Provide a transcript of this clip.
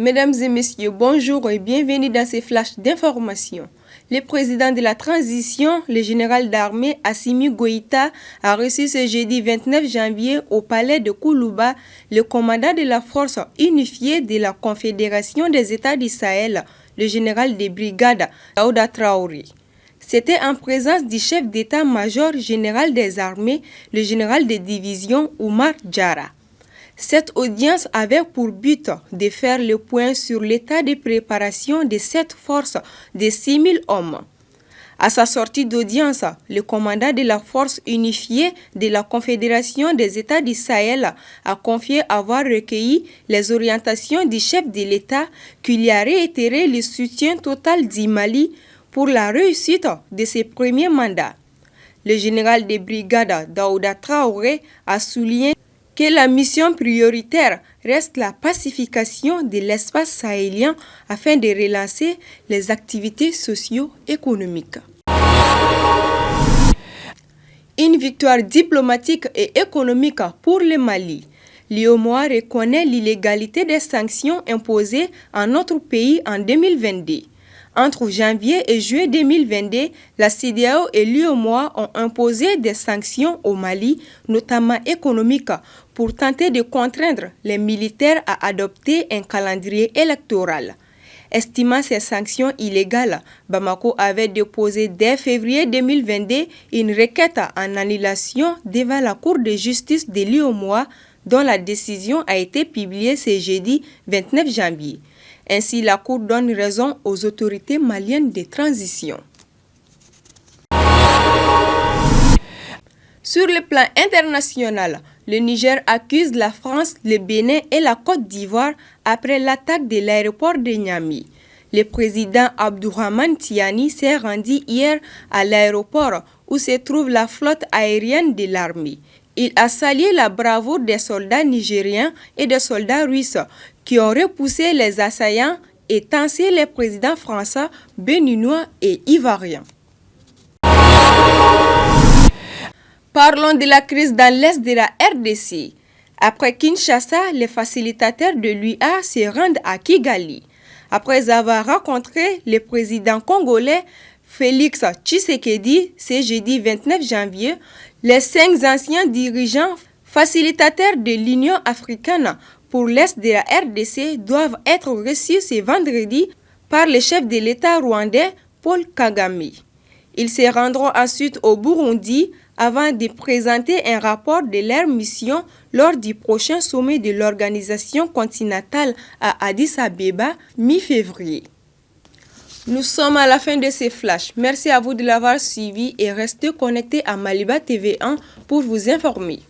Mesdames et messieurs, bonjour et bienvenue dans ces flashs d'information. Le président de la transition, le général d'armée Assimi Goïta, a reçu ce jeudi 29 janvier au palais de Koulouba le commandant de la force unifiée de la Confédération des États du Sahel, le général de brigade Daouda Traoré. C'était en présence du chef d'état-major général des armées, le général de division Oumar Diarra. Cette audience avait pour but de faire le point sur l'état de préparation de cette force de 6 000 hommes. À sa sortie d'audience, le commandant de la force unifiée de la Confédération des États du Sahel a confié avoir recueilli les orientations du chef de l'État qui lui a réitéré le soutien total du Mali pour la réussite de ses premiers mandats. Le général de brigade Daouda Traoré a souligné que la mission prioritaire reste la pacification de l'espace sahélien afin de relancer les activités socio-économiques. Une victoire diplomatique et économique pour le Mali. L'UEMOA reconnaît l'illégalité des sanctions imposées à notre pays en 2022. Entre janvier et juillet 2022, la CEDEAO et l'UEMOA ont imposé des sanctions au Mali, notamment économiques, pour tenter de contraindre les militaires à adopter un calendrier électoral. Estimant ces sanctions illégales, Bamako avait déposé dès février 2022 une requête en annulation devant la Cour de justice de l'UEMOA, dont la décision a été publiée ce jeudi 29 janvier. Ainsi, la Cour donne raison aux autorités maliennes de transition. Sur le plan international, le Niger accuse la France, le Bénin et la Côte d'Ivoire après l'attaque de l'aéroport de Niamey. Le président Abdourahmane Tiani s'est rendu hier à l'aéroport où se trouve la flotte aérienne de l'armée. Il a salué la bravoure des soldats nigériens et des soldats russes qui ont repoussé les assaillants et tassé les présidents français, béninois et ivoiriens. Parlons de la crise dans l'est de la RDC. Après Kinshasa, les facilitateurs de l'UA se rendent à Kigali. Après avoir rencontré le président congolais Félix Tshisekedi ce jeudi 29 janvier, les 5 anciens dirigeants facilitateurs de l'Union africaine pour l'Est de la RDC doivent être reçus ce vendredi par le chef de l'État rwandais Paul Kagame. Ils se rendront ensuite au Burundi avant de présenter un rapport de leur mission lors du prochain sommet de l'organisation continentale à Addis Abeba mi-février. Nous sommes à la fin de ces flashs. Merci à vous de l'avoir suivi et restez connectés à Maliba TV1 pour vous informer.